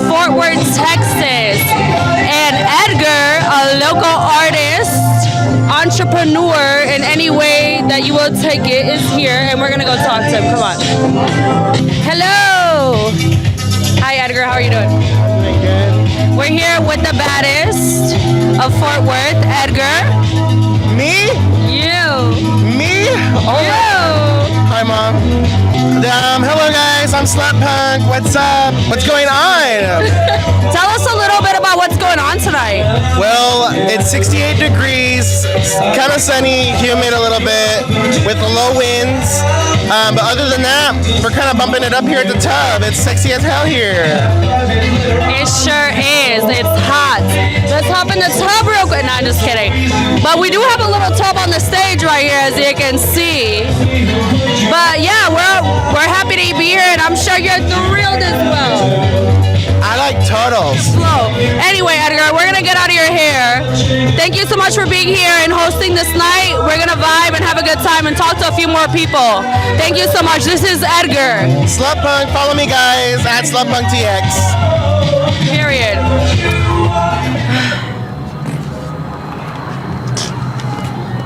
Fort Worth, Texas. And Edgar, a local artist, entrepreneur in any way that you will take it, is here, and we're gonna go talk to him. Come on. Hello. Hi, Edgar. How are you doing? Doing good. We're here with the baddest of Fort Worth, Edgar. Me? You. Me? Oh You. Hi, Mom. Hello, guys. I'm Slut Punk. What's up? What's going on? Tell us a little bit about what's going on tonight. Well, it's 68 degrees, kind of sunny, humid a little bit, with the low winds. But other than that, we're kind of bumping it up here at the tub. It's sexy as hell here. It sure is. It's hot. Let's hop in the tub real quick. No, I'm just kidding. But we do have a little tub on the stage right here, as you can see. But yeah, we're happy to be here, and I'm sure you're thrilled as well. I like turtles. Slow. Anyway, Edgar, we're gonna get out of your hair. Thank you so much for being here and hosting this night. We're gonna vibe and have a good time and talk to a few more people. Thank you so much. This is Edgar. Slut Punk, follow me, guys, at SlutPunkTX. Period.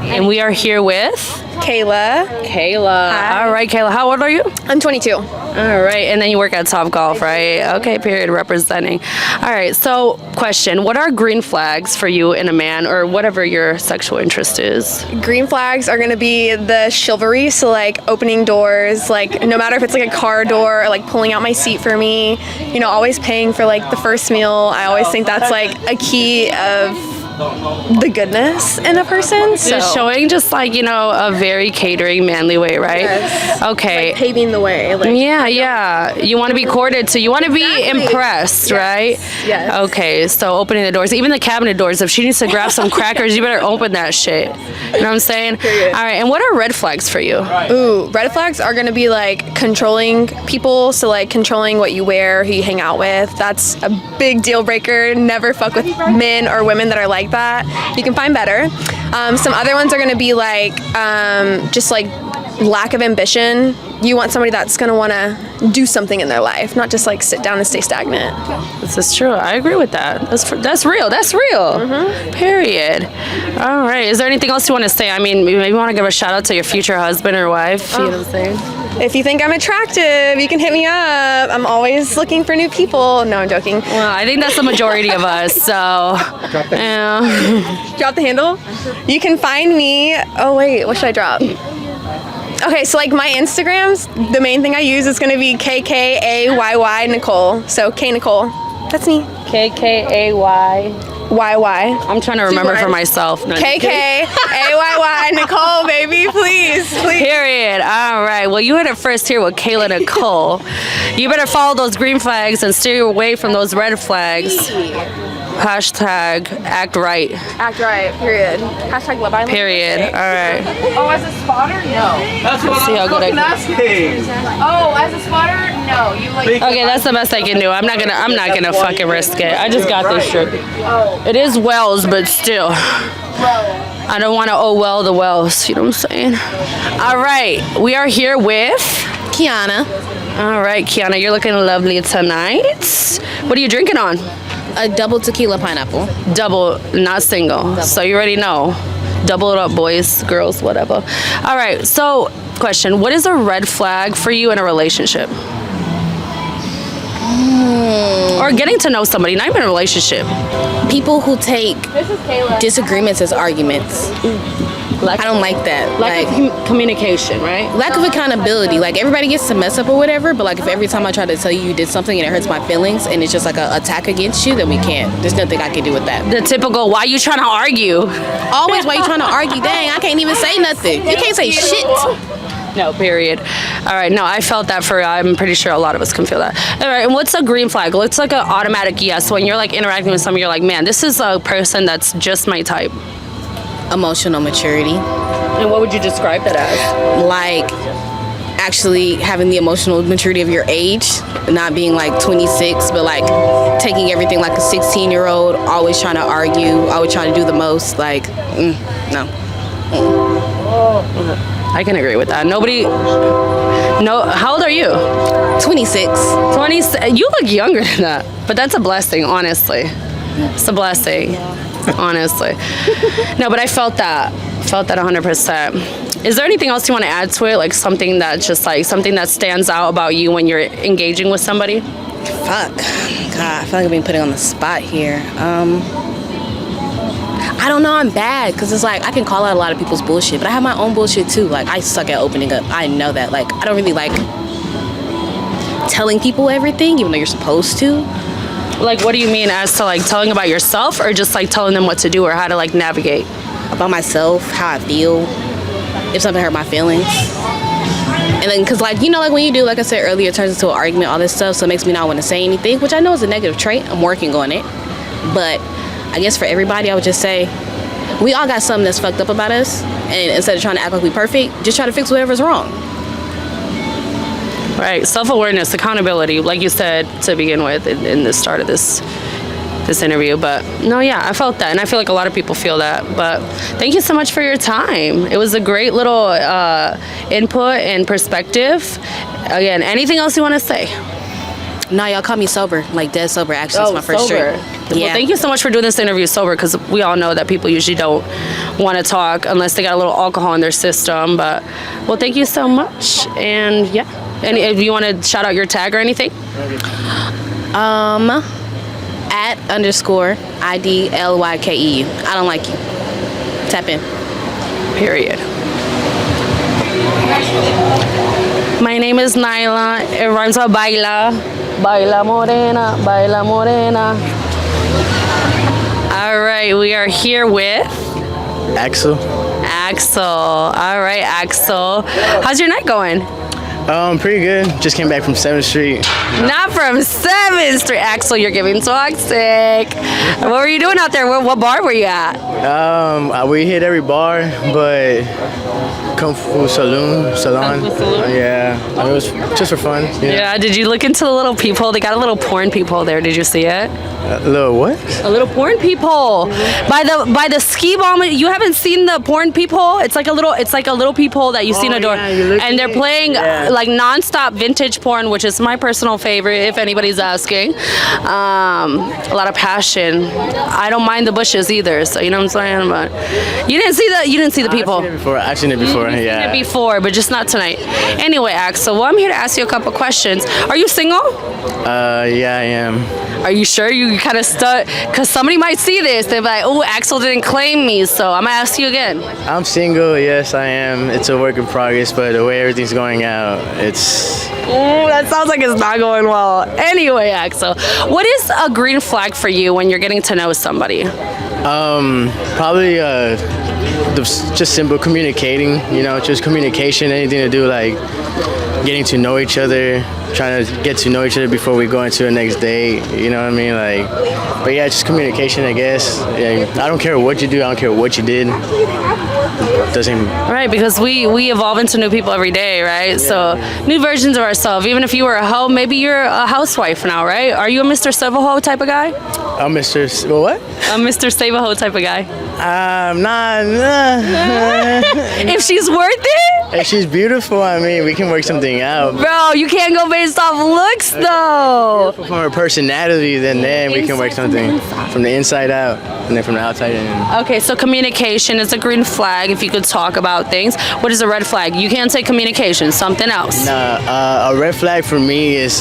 And we are here with Kayla. Kayla. All right, Kayla. How old are you? I'm 22. All right, and then you work at Top Golf, right? Okay, period, representing. All right, so question, what are green flags for you in a man or whatever your sexual interest is? Green flags are gonna be the chivalry, so like opening doors, like no matter if it's like a car door or like pulling out my seat for me, you know, always paying for like the first meal. I always think that's like a key of the goodness in a person. So Just showing just like, you know, a very catering, manly way, right? Yes. Okay. like paving the way. Like Yeah. You want to be courted, so you want to be Exactly. impressed, Yes. right? Yes. Okay, so opening the doors, even the cabinet doors, if she needs to grab some crackers, you better open that shit. You know what I'm saying? Period. All right, and what are red flags for you? Ooh, red flags are gonna be like controlling people, so like controlling what you wear, who you hang out with. That's a big deal breaker. Never fuck with men or women that are like that. You can find better. Some other ones are gonna be like just like lack of ambition. You want somebody that's gonna wanna do something in their life, not just like sit down and stay stagnant. This is true. I agree with that. That's real. That's real. Period. All right. Is there anything else you want to say? I mean, maybe you want to give a shout out to your future husband or wife. You know what I'm saying? If you think I'm attractive, you can hit me up. I'm always looking for new people. No, I'm joking. Well, I think that's the majority of us. So, yeah. Drop the handle. You can find me. Oh wait, what should I drop? Okay, so like my Instagrams, the main thing I use is gonna be KKAYY Nicole. So K Nicole. That's me. KKAY. YY. I'm trying to remember for myself. No, KKAYY Nicole, baby, please. Period. All right. Well, you heard it first here with Kayla Nicole. You better follow those green flags and steer away from those red flags. Hashtag act right. Act right, period. Hashtag love island. Period. All right. Oh, as a spotter? No. That's what See how good I can. asking. Oh, as a spotter? No. You like. Okay, that's the best I can do. I'm not gonna fucking risk it. I just got this shit. It is Wells, but still. I don't want to owe well the Wells. You know what I'm saying? All right, we are here with Kiana. All right, Kiana, you're looking lovely tonight. What are you drinking on? A double tequila pineapple. Double, not single. So you already know. Double it up, boys, girls, whatever. All right, so question, what is a red flag for you in a relationship? Or getting to know somebody, not even a relationship. People who take disagreements as arguments. I don't like that. Like communication, right? Lack of accountability. Like everybody gets to mess up or whatever, but like if every time I try to tell you you did something and it hurts my feelings and it's just like an attack against you, then we can't. There's nothing I can do with that. The typical, why you trying to argue? Always, why you trying to argue? Dang, I can't even say nothing. You can't say shit. No, period. All right, no, I felt that I'm pretty sure a lot of us can feel that. All right, and what's a green flag? What's like an automatic yes? When you're like interacting with someone, you're like, man, this is a person that's just my type. Emotional maturity. And what would you describe that as? Like actually having the emotional maturity of your age, not being like 26, but like taking everything like a 16-year-old, always trying to argue, always trying to do the most. Like, no. I can agree with that. Nobody No, how old are you? 26. 20. You look younger than that, but that's a blessing, honestly. It's a blessing, honestly. No, but I felt that 100%. Is there anything else you want to add to it? Like something that just like something that stands out about you when you're engaging with somebody? Fuck. God, I feel like I'm being put on the spot here. I don't know, I'm bad, because it's like, I can call out a lot of people's bullshit, but I have my own bullshit too. Like, I suck at opening up. I know that. Like, I don't really like telling people everything, even though you're supposed to. Like, what do you mean as to like telling about yourself, or just like telling them what to do or how to like navigate? About myself, how I feel, if something hurt my feelings. And then, because like, you know, like when you do, like I said earlier, it turns into an argument, all this stuff, so it makes me not want to say anything, which I know is a negative trait. I'm working on it. But I guess for everybody, I would just say, we all got something that's fucked up about us, and instead of trying to act like we perfect, just try to fix whatever's wrong. Right, self-awareness, accountability, like you said to begin with in the start of this interview. But no, yeah, I felt that, and I feel like a lot of people feel that. But thank you so much for your time. It was a great little input and perspective. Again, anything else you want to say? No, y'all call me sober, like dead sober. Actually, it's my first sober. drink. Well, thank you so much for doing this interview sober, because we all know that people usually don't want to talk unless they got a little alcohol in their system. But well, thank you so much, and yeah. And if you want to shout out your tag or anything? @_IDLYKEU. I don't like you. Tap in. Period. My name is Nailha. It rhymes with baila. Baila morena, baila morena. All right, we are here with Axel. Axel. All right, Axel. How's your night going? Pretty good. Just came back from 7th Street. Not from 7th Street. Axel, you're giving toxic. What were you doing out there? What bar were you at? We hit every bar, but Kung Fu Salon. Kung Fu Salon? Yeah, it was just for fun. Yeah, did you look into the little peephole? They got a little porn peephole there. Did you see it? A little what? A little porn peephole by the ski bomb. You haven't seen the porn peephole? It's like a little peephole that you see in a door, and they're playing like nonstop vintage porn, which is my personal favorite. If anybody's asking, a lot of passion. I don't mind the bushes either, so you know what I'm saying. But you didn't see the people. I've seen it before. You've seen it before, but just not tonight. Anyway, Axel, well, I'm here to ask you a couple questions. Are you single? Yeah, I am. Are you sure? You kind of stuck, because somebody might see this. They're like, oh, Axel didn't claim me, so I'm gonna ask you again. I'm single. Yes, I am. It's a work in progress, but the way everything's going out, it's. That sounds like it's not going well. Anyway, Axel, what is a green flag for you when you're getting to know somebody? Probably just simple communicating. You know, just communication. Anything to do like getting to know each other, trying to get to know each other before we go into the next date. You know what I mean? Like, but yeah, just communication, I guess. Yeah, I don't care what you do. I don't care what you did. Doesn't. Right, because we evolve into new people every day, right? Yeah, so new versions of ourselves. Even if you were a hoe, maybe you're a housewife now, right? Are you a Mr. Save-A-Ho type of guy? I'm Mr. What? A Mr. Save-A-Ho type of guy. Nah. If she's worth it? If she's beautiful, I mean, we can work something out. Bro, you can't go based off looks, though. From her personality, then we can work something from the inside out, and then from the outside in. Okay, so communication is a green flag if you could talk about things. What is a red flag? You can't say communication, something else. Nah, a red flag for me is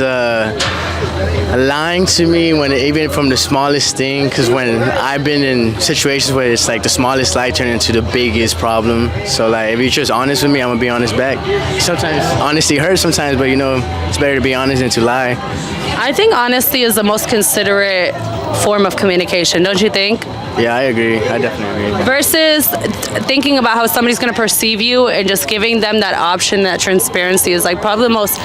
lying to me even from the smallest thing, because when I've been in situations where it's like the smallest lie turned into the biggest problem. So like if you're just honest with me, I'm gonna be honest back. Sometimes honesty hurts sometimes, but you know, it's better to be honest than to lie. I think honesty is the most considerate form of communication, don't you think? Yeah, I agree. I definitely agree. Versus thinking about how somebody's going to perceive you and just giving them that option, that transparency is like probably the most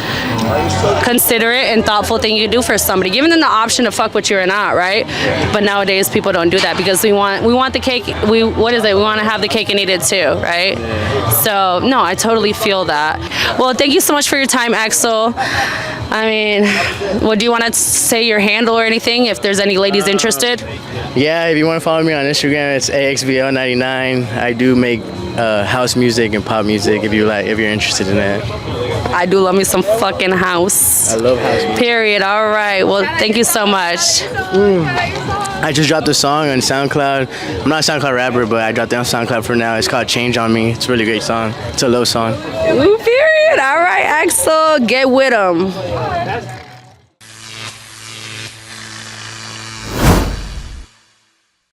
considerate and thoughtful thing you can do for somebody. Giving them the option to fuck with you or not, right? But nowadays people don't do that because we want the cake. We want to have the cake and eat it too, right? So no, I totally feel that. Well, thank you so much for your time, Axel. I mean, do you want to say your handle or anything if there's any ladies interested? Yeah, if you want to follow me on Instagram, it's AXBL99. I do make house music and pop music if you're interested in that. I do love me some fucking house. I love house music. Period. All right. Well, thank you so much. I just dropped a song on SoundCloud. I'm not a SoundCloud rapper, but I dropped it on SoundCloud for now. It's called Change on Me. It's a really great song. It's a low song. Ooh, period. All right, Axel. Get with 'em.